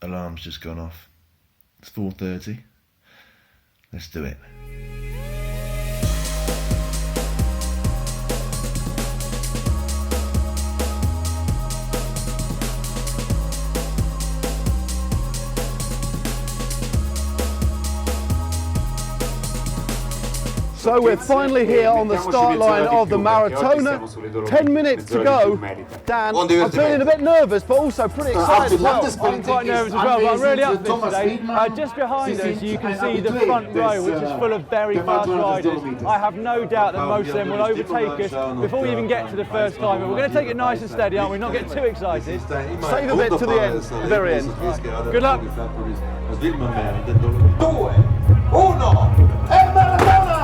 alarm's just gone off. It's 4:30. Let's do it. So we're finally here on the start line of the Maratona. 10 minutes to go. Dan, I'm feeling a bit nervous, but also pretty excited as well. I'm quite nervous as well, but I'm really up for this today. Just behind us, you can see the front row, which is full of very fast riders. I have no doubt that most of them will overtake us before we even get to the first climb. But we're going to take it nice and steady, aren't we? Not get too excited. Save a bit to the end, the very end. Good luck. 2, 1, e Maratona!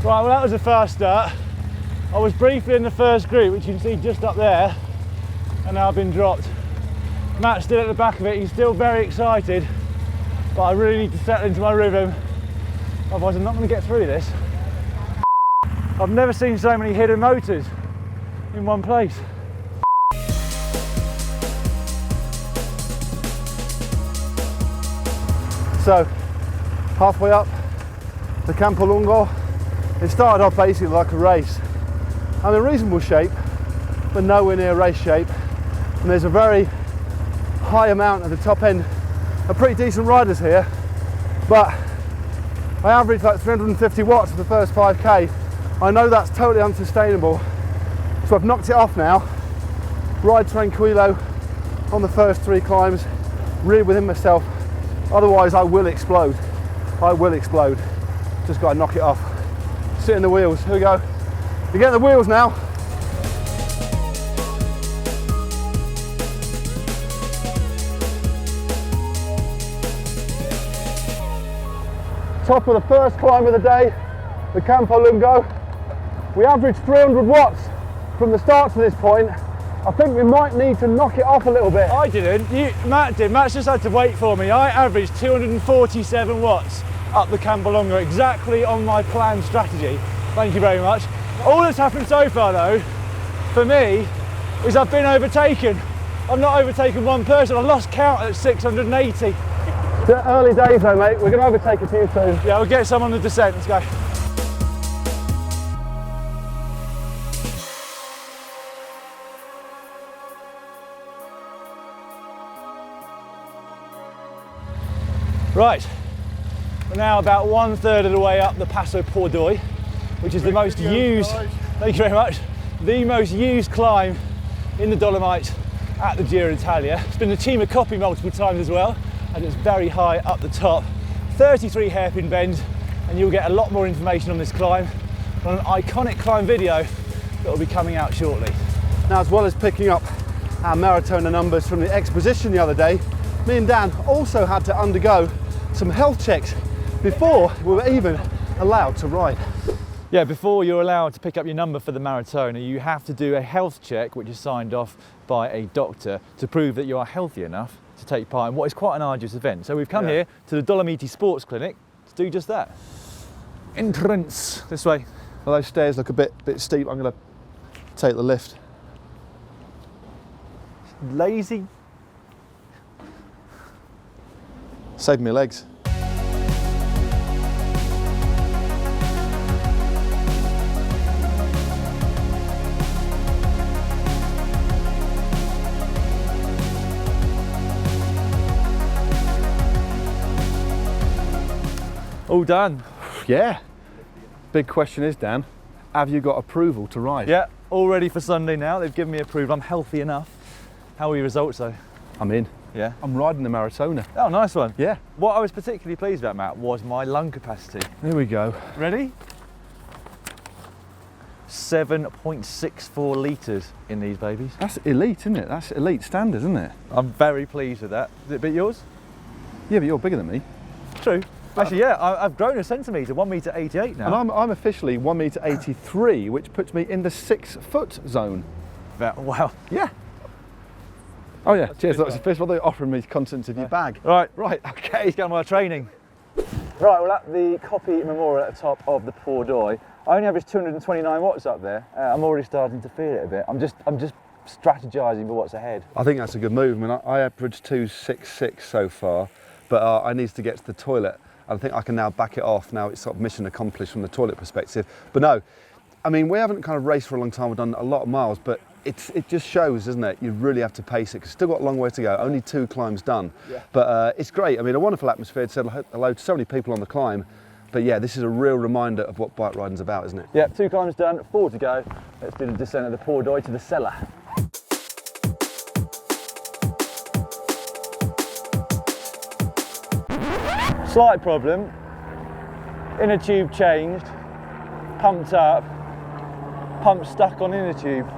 Right, well that was a fast start. I was briefly in the first group, which you can see just up there, and now I've been dropped. Matt's still at the back of it, he's still very excited, but I really need to settle into my rhythm, otherwise I'm not going to get through this. I've never seen so many hidden motors in one place. So, halfway up the Campolongo, it started off basically like a race. I'm in reasonable shape, but nowhere near race shape. And there's a very high amount at the top end of pretty decent riders here. But I averaged like 350 watts for the first 5k. I know that's totally unsustainable. So I've knocked it off now. Ride tranquilo on the first 3 climbs, really within myself. Otherwise I will explode. I will explode. Just got to knock it off. Sit in the wheels. Here we go. You're getting the wheels now. Top of the first climb of the day, the Campolongo. We averaged 300 watts from the start to this point. I think we might need to knock it off a little bit. I didn't, Matt did. Matt's just had to wait for me. I averaged 247 watts up the Campolongo, exactly on my planned strategy. Thank you very much. All that's happened so far though, for me, is I've been overtaken. I've not overtaken one person, I lost count at 680. The early days though, mate. We're going to overtake a few soon. Yeah, we'll get some on the descent, let's go. Right, we're now about 1/3 of the way up the Passo Pordoi, which is the most used, thank you very much, the most used climb in the Dolomites at the Giro d'Italia. It's been the Cima copy multiple times as well, and it's very high up the top. 33 hairpin bends, and you'll get a lot more information on this climb on an iconic climb video that will be coming out shortly. Now, as well as picking up our Maratona numbers from the exposition the other day, me and Dan also had to undergo some health checks before we were even allowed to ride. Yeah, before you're allowed to pick up your number for the Maratona, you have to do a health check, which is signed off by a doctor to prove that you are healthy enough to take part in what is quite an arduous event. So we've come here to the Dolomites Sports Clinic to do just that. Entrance this way. Well, those stairs look a bit steep. I'm going to take the lift. Lazy. Save me legs. All done. Yeah. Big question is, Dan, have you got approval to ride? Yeah, all ready for Sunday now. They've given me approval. I'm healthy enough. How are your results though? I'm in. Yeah? I'm riding the Maratona. Oh, nice one. Yeah. What I was particularly pleased about, Matt, was my lung capacity. Here we go. Ready? 7.64 litres in these babies. That's elite, isn't it? That's elite standards, isn't it? I'm very pleased with that. Is it a bit yours? Yeah, but you're bigger than me. True. Actually, yeah, I've grown a centimetre, 1.88 m now. And I'm officially 1.83 m, which puts me in the 6 foot zone. Wow. Yeah. Oh yeah, cheers. That's the first one. They're offering me contents of your bag. Right, Right, okay. let's get on my training. Right, well at the Copy Memorial at the top of the Pordoi, I only averaged 229 watts up there. I'm already starting to feel it a bit. I'm just strategising for what's ahead. I think that's a good move. I mean, I averaged 266 so far, but I need to get to the toilet. I think I can now back it off. Now it's sort of mission accomplished from the toilet perspective. But no, I mean, we haven't kind of raced for a long time. We've done a lot of miles, but it just shows, doesn't it? You really have to pace it, because still got a long way to go. Only 2 climbs done. Yeah. But it's great. I mean, a wonderful atmosphere. Said hello to so many people on the climb. But yeah, this is a real reminder of what bike riding's about, isn't it? Yeah, 2 climbs done, 4 to go. Let's do the descent of the Pordoi to the Sella. Slight problem. Inner tube changed, pumped up, pump stuck on inner tube.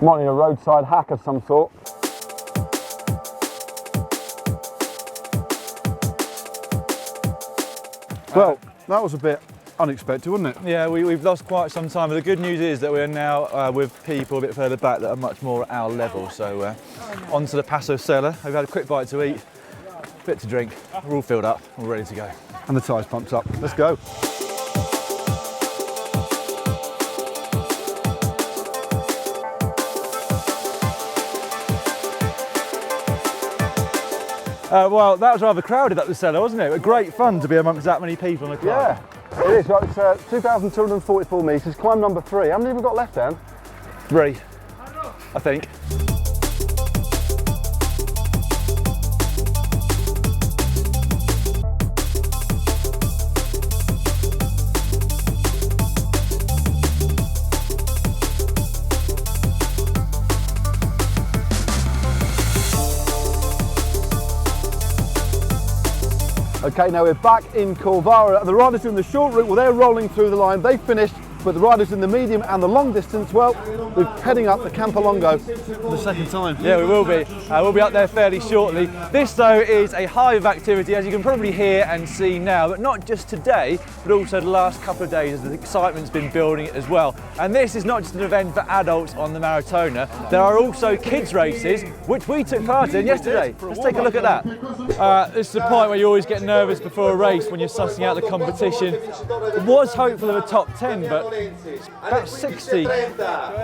Might need a roadside hack of some sort. Well, that was a bit unexpected, wasn't it? Yeah, we've lost quite some time, but the good news is that we're now with people a bit further back that are much more at our level. So on to the Passo Sella. We've had a quick bite to eat, a bit to drink. We're all filled up, we're ready to go. And the tyres pumped up. Let's go. Well, that was rather crowded up the Sella, wasn't it? Great fun to be amongst that many people on the climb. Yeah, it is. Right, it's 2,244 metres, climb number 3. How many have we got left, Dan? 3, I think. Okay, now we're back in Corvara. The riders doing the short route, well, they're rolling through the line. They finished, but the riders in the medium and the long distance, well, we're heading up the Campolongo for the second time. Yeah, we will be. We'll be up there fairly shortly. This, though, is a hive of activity, as you can probably hear and see now, but not just today, but also the last couple of days as the excitement's been building as well. And this is not just an event for adults on the Maratona. There are also kids races, which we took part in yesterday. Let's take a look at that. This is the point where you always get nervous before a race when you're sussing out the competition. I was hopeful of a top 10, but about 60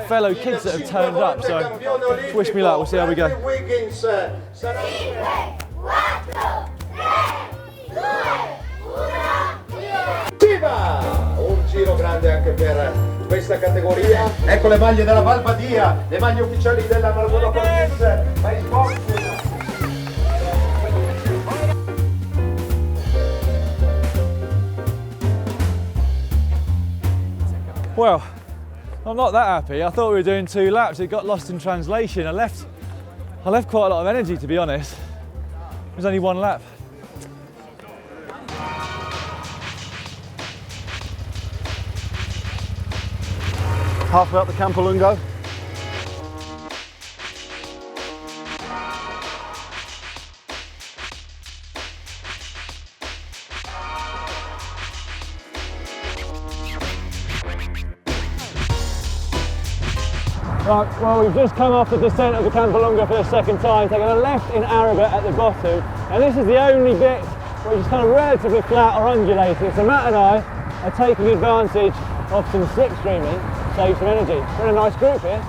fellow kids that have turned up, so wish me luck, we'll see how we go. Un giro grande anche per questa categoria. Ecco le maglie della Alta Badia, le maglie ufficiali della Maratona Province, vai sport. Well, I'm not that happy. I thought we were doing 2 laps. It got lost in translation. I left quite a lot of energy, to be honest. It was only 1 lap. Halfway up the Campolongo. Right, well, we've just come off the descent of the Campolongo for the second time, taking a left in Araba at the bottom, and this is the only bit which is kind of relatively flat or undulating, so Matt and I are taking advantage of some slipstreaming to save some energy. We're in a nice group here.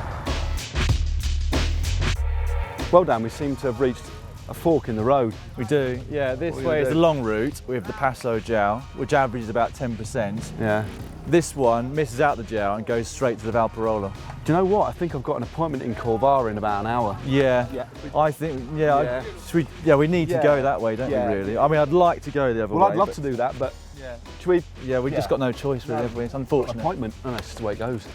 Well, Dan, we seem to have reached a fork in the road. We do, yeah. This way is the long route with the Passo Gel, which averages about 10%. Yeah. This one misses out the Gel and goes straight to the Valparaiso. Do you know what? I think I've got an appointment in Corvara in about an hour. Yeah, I think, we need to go that way, don't we, really? I mean, I'd like to go the other way. Well, I'd love to do that, but should we? Yeah, we've just got no choice, really, have we? It's unfortunate. Appointment, and that's just the way it goes.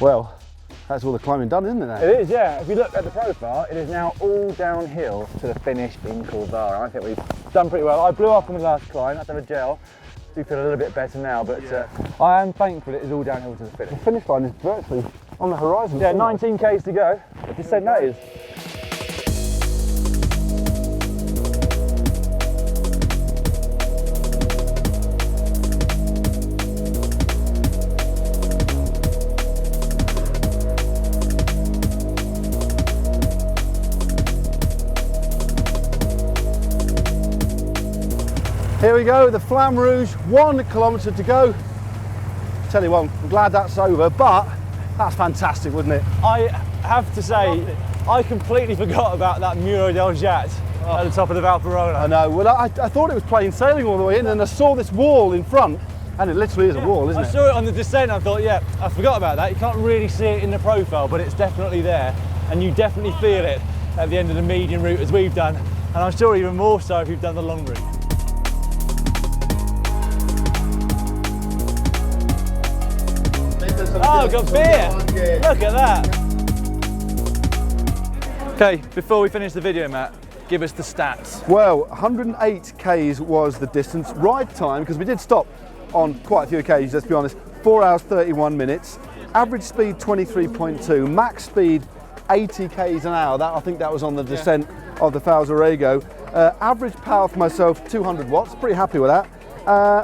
Well, that's all the climbing done, isn't it? It is, yeah. If you look at the profile, it is now all downhill to the finish in Corvara. I think we've done pretty well. I blew off on the last climb, had to have a gel. Do feel a little bit better now, but I am thankful it is all downhill to the finish. The finish line is virtually on the horizon. Yeah, 19 k's to go. Descent that is. Here we go, the Flamme Rouge, 1 kilometre to go. Tell you what, I'm glad that's over, but that's fantastic, wasn't it? I have to say, I completely forgot about that Muro del Jat at the top of the Valperona. I know, well I thought it was plain sailing all the way in, and I saw this wall in front, and it literally is a wall, isn't it? I saw it on the descent, I thought, yeah, I forgot about that. You can't really see it in the profile, but it's definitely there, and you definitely feel it at the end of the median route as we've done, and I'm sure even more so if you've done the long route. Oh, got beer! Look at that! Okay, before we finish the video, Matt, give us the stats. Well, 108 Ks was the distance. Ride time, because we did stop on quite a few occasions, let's be honest, 4 hours 31 minutes. Average speed 23.2, max speed 80 Ks an hour. I think that was on the descent of the Falzarego. Average power for myself 200 watts, pretty happy with that.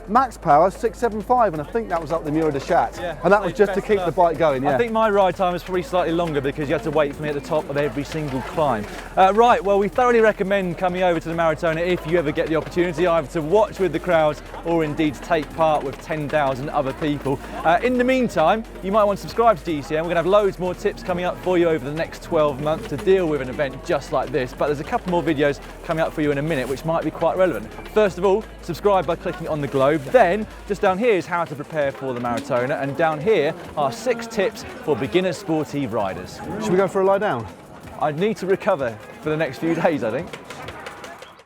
Max power 675, and I think that was up the Muro de Chat, and that was just to keep the bike going. I think my ride time was probably slightly longer because you had to wait for me at the top of every single climb. Right, well, we thoroughly recommend coming over to the Maratona if you ever get the opportunity, either to watch with the crowds or indeed to take part with 10,000 other people. In the meantime, you might want to subscribe to GCN. We're going to have loads more tips coming up for you over the next 12 months to deal with an event just like this, but there's a couple more videos coming up for you in a minute which might be quite relevant. First of all, subscribe by clicking on the globe. Then, just down here is how to prepare for the Maratona, and down here are 6 tips for beginner sportive riders. Should we go for a lie down? I'd need to recover for the next few days, I think.